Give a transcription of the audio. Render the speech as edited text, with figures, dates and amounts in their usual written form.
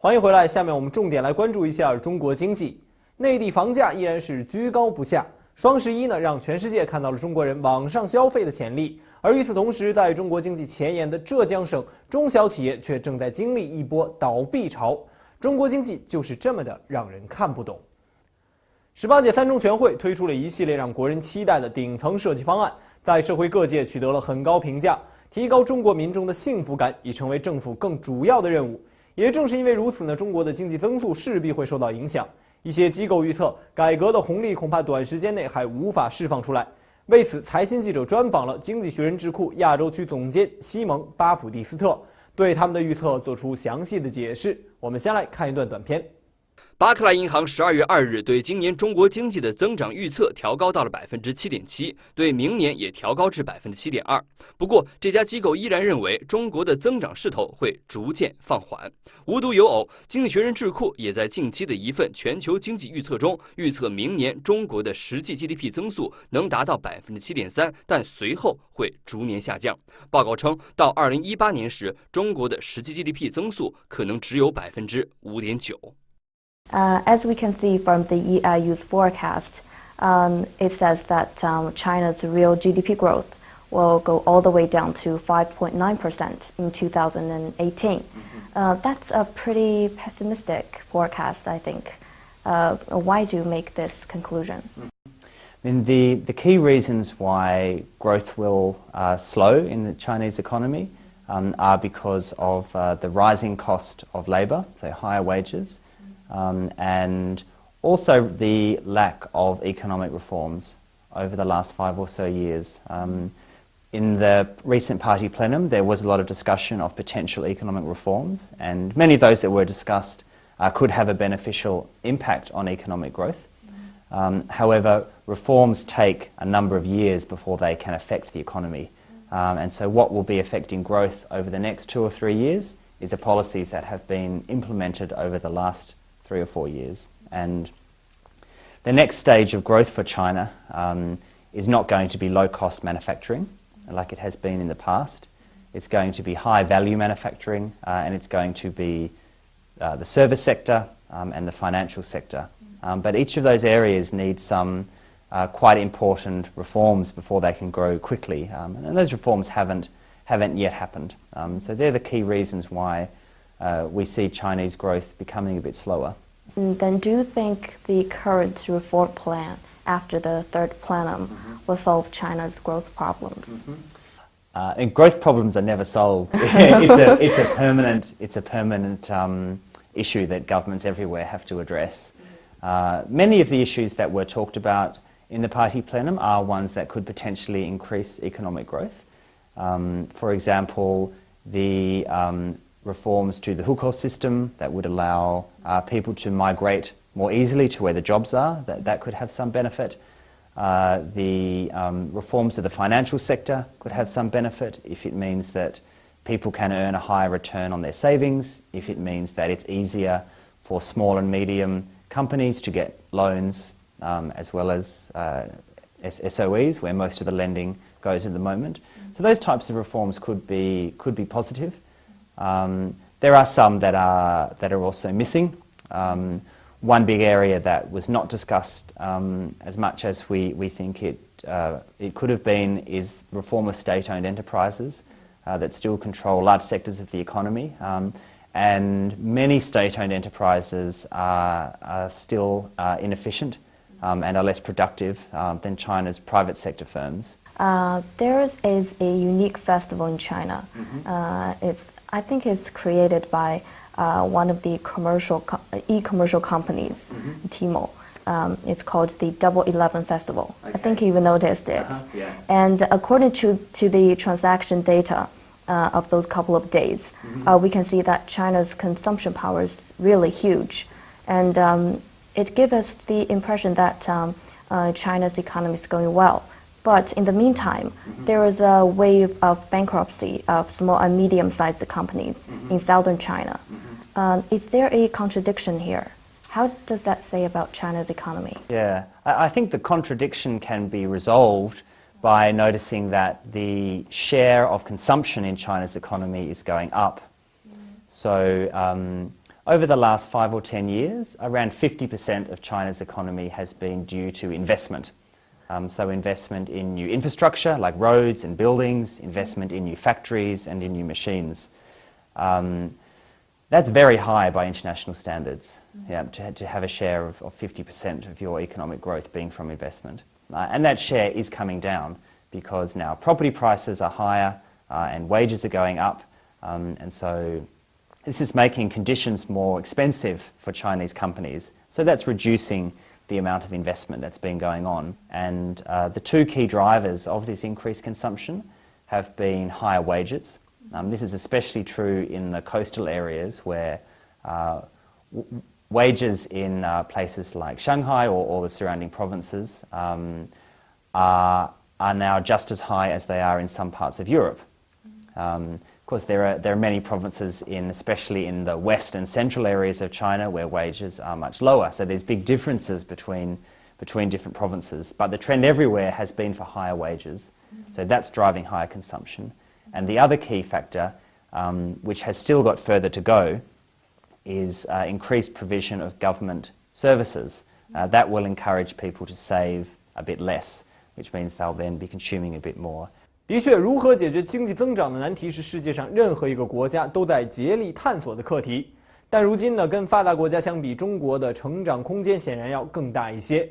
欢迎回来，下面我们重点来关注一下中国经济。内地房价依然是居高不下，双11呢让全世界看到了中国人网上消费的潜力。而与此同时，在中国经济前沿的浙江省，中小企业却正在经历一波倒闭潮。中国经济就是这么的让人看不懂。18届三中全会推出了一系列让国人期待的顶层设计方案，在社会各界取得了很高评价。提高中国民众的幸福感已成为政府更主要的任务。也正是因为如此呢，中国的经济增速势必会受到影响。一些机构预测，改革的红利恐怕短时间内还无法释放出来。为此，财新记者专访了经济学人智库亚洲区总监西蒙·巴普蒂斯特，对他们的预测做出详细的解释。我们先来看一段短片。巴克莱银行12月2日对今年中国经济的增长预测调高到了7.7%，对明年也调高至7.2%。不过，这家机构依然认为中国的增长势头会逐渐放缓。无独有偶，经济学人智库也在近期的一份全球经济预测中预测明年中国的实际 GDP 增速能达到7.3%，但随后会逐年下降。报告称，到2018年时，中国的实际 GDP 增速可能只有5.9%。As we can see from the EIU's forecast, it says that China's real GDP growth will go all the way down to 5.9% in 2018. That's a pretty pessimistic forecast, I think. Why do you make this conclusion? I mean, the key reasons why growth will slow in the Chinese economy are because of the rising cost of labour, so higher wages, and also the lack of economic reforms over the last 5 or so years. In the recent party plenum, there was a lot of discussion of potential economic reforms, and many of those that were discussed could have a beneficial impact on economic growth. However, reforms take a number of years before they can affect the economy. And so what will be affecting growth over the next 2 or 3 years is the policies that have been implemented over the last 3 or 4 years. And the next stage of growth for China is not going to be low-cost manufacturing like it has been in the past. It's going to be high-value manufacturing, and it's going to be the service sector and the financial sector. But each of those areas need some quite important reforms before they can grow quickly, and those reforms haven't yet happened. So they're the key reasons why we see Chinese growth becoming a bit slower. Then do you think the current reform plan after the third plenum will solve China's growth problems? And growth problems are never solved. It's a permanent issue that governments everywhere have to address. Many of the issues that were talked about in the party plenum are ones that could potentially increase economic growth. For example, the reforms to the hukou system that would allow people to migrate more easily to where the jobs are, that could have some benefit. The reforms to the financial sector could have some benefit if it means that people can earn a higher return on their savings, if it means that it's easier for small and medium companies to get loans as well as SOEs, where most of the lending goes at the moment. So those types of reforms could be positive. There are some that are also missing. One big area that was not discussed as much as we think it could have been is reform of state-owned enterprises that still control large sectors of the economy. And many state-owned enterprises are still inefficient and are less productive than China's private sector firms. There is a unique festival in China. I think it's created by one of the e-commercial companies, Tmall. It's called the Double 11 Festival. Okay. I think you've noticed it. Yeah. And according to the transaction data of those couple of days, we can see that China's consumption power is really huge. And it gives us the impression that China's economy is going well. But in the meantime, there is a wave of bankruptcy of small and medium-sized companies in southern China. Is there a contradiction here? How does that say about China's economy? Yeah, I think the contradiction can be resolved by noticing that the share of consumption in China's economy is going up. So over the last 5 or 10 years, around 50% of China's economy has been due to investment. So investment in new infrastructure like roads and buildings, investment in new factories and in new machines. That's very high by international standards, to have a share of 50% of your economic growth being from investment. And that share is coming down because now property prices are higher and wages are going up. And so this is making conditions more expensive for Chinese companies. So that's reducing the amount of investment that's been going on. And the two key drivers of this increased consumption have been higher wages. This is especially true in the coastal areas where wages in places like Shanghai or the surrounding provinces are now just as high as they are in some parts of Europe. Of course, there are many provinces, especially in the west and central areas of China, where wages are much lower. So there's big differences between different provinces. But the trend everywhere has been for higher wages. So that's driving higher consumption. And the other key factor, which has still got further to go, is increased provision of government services. That will encourage people to save a bit less, which means they'll then be consuming a bit more. 的确，如何解决经济增长的难题是世界上任何一个国家都在竭力探索的课题。但如今呢，跟发达国家相比，中国的成长空间显然要更大一些。